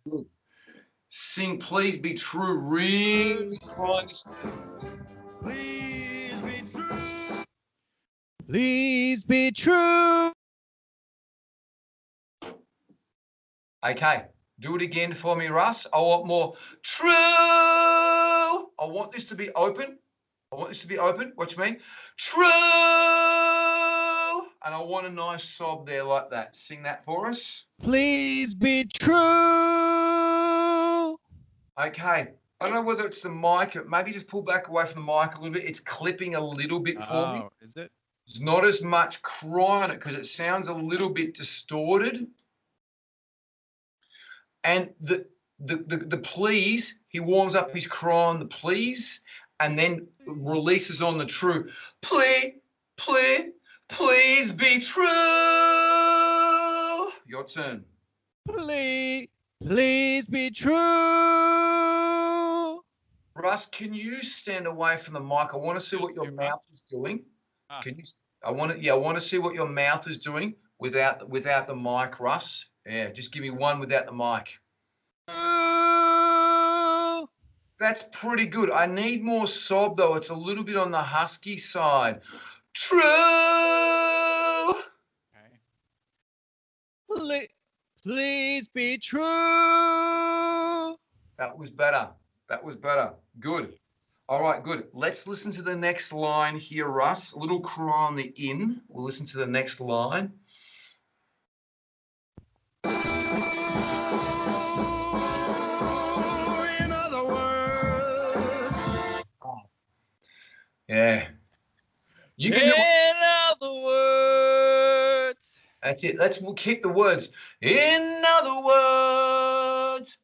Good. Sing Please Be True. Really trying to... Please be true. Please be true. Okay, do it again for me, Russ. I want more true. I want this to be open. I want this to be open. Watch me. True. And I want a nice sob there like that. Sing that for us. Please be true. Okay. I don't know whether it's the mic. Maybe just pull back away from the mic a little bit. It's clipping a little bit for me. Oh, is it? There's not as much cry on it because it sounds a little bit distorted. And the please, he warms up his cry on the please and then releases on the true. Please be true. Your turn. Please be true. Russ, can you stand away from the mic? I want to see what your mouth is doing. Can you? I want to see what your mouth is doing without the mic, Russ. Yeah, just give me one without the mic. That's pretty good. I need more sob though. It's a little bit on the husky side. True. Okay. Please be true. That was better. That was better. Good. All right, good. Let's listen to the next line here, Russ. A little cry on the in. We'll listen to the next line. In other words. Yeah. You can In do it. other words. That's it. We'll keep the words. In other words.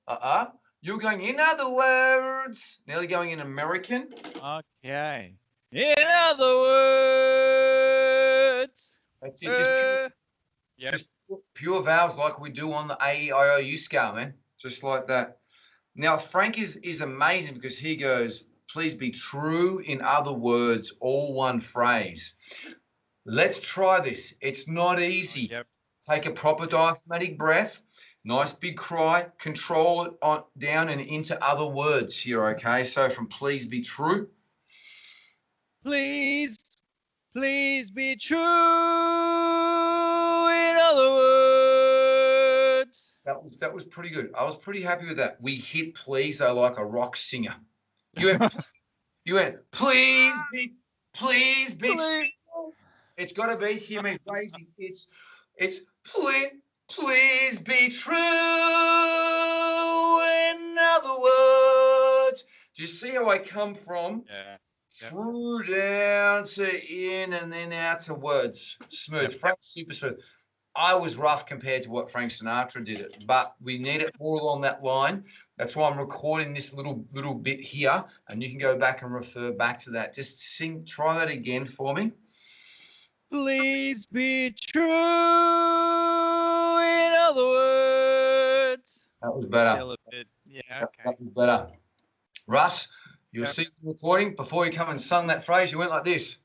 You're going in other words. Nearly going in American. Okay. In other words. That's it. Just pure vowels like we do on the A-E-I-O-U scale, man. Just like that. Now, Frank is amazing because he goes, please be true, in other words, all one phrase. Let's try this. It's not easy. Yep. Take a proper diaphragmatic breath. Nice big cry. Control it on down and into other words here, okay? So from please be true. Please be true. In other words. That was pretty good. I was pretty happy with that. We hit please though like a rock singer. You went please be true. It's got to be, hear me, raising. It's please be true. In other words, do you see how I come from true down to in and then out to words? Smooth. Frank's super smooth. I was rough compared to what Frank Sinatra did it, but we need it more along that line. That's why I'm recording this little bit here, and you can go back and refer back to that. Just try that again for me. Please be true. In other words. That was better. Yeah, okay. That was better. Russ, you'll see the recording before you come and sung that phrase. You went like this.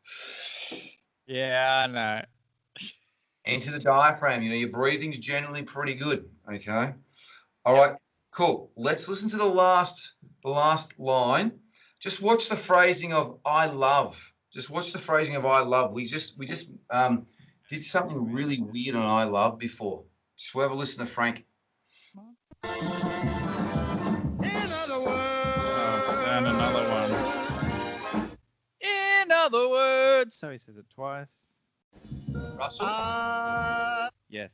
Yeah, I know. Into the diaphragm. You know, your breathing's generally pretty good. Okay. All right. Cool. Let's listen to the last line. Just watch the phrasing of I love. Just watch the phrasing of I love. We just did something really weird on I love before. Just have a listen to Frank. In other words. And another one. In other words. So he says it twice. Russell? Yes.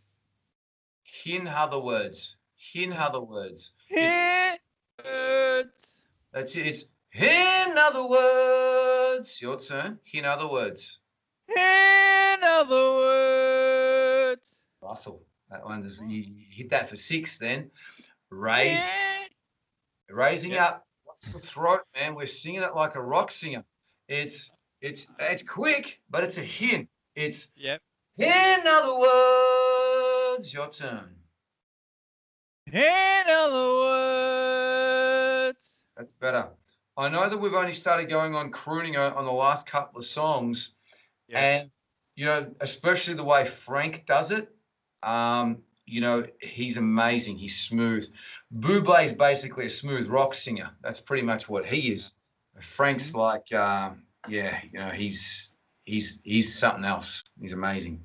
In other words. In other words. In words. That's it. It's in other words. Your turn. In other words. In other words. Russell. That one just, you hit that for 6 then. Raising up. What's the throat, man? We're singing it like a rock singer. It's quick, but it's a hint. It's in other words. Your turn. In other words. That's better. I know that we've only started going on crooning on the last couple of songs, and you know, especially the way Frank does it. you know, he's amazing. He's smooth. Bublé's basically a smooth rock singer. That's pretty much what he is. Frank's like, yeah, you know, he's something else. He's amazing.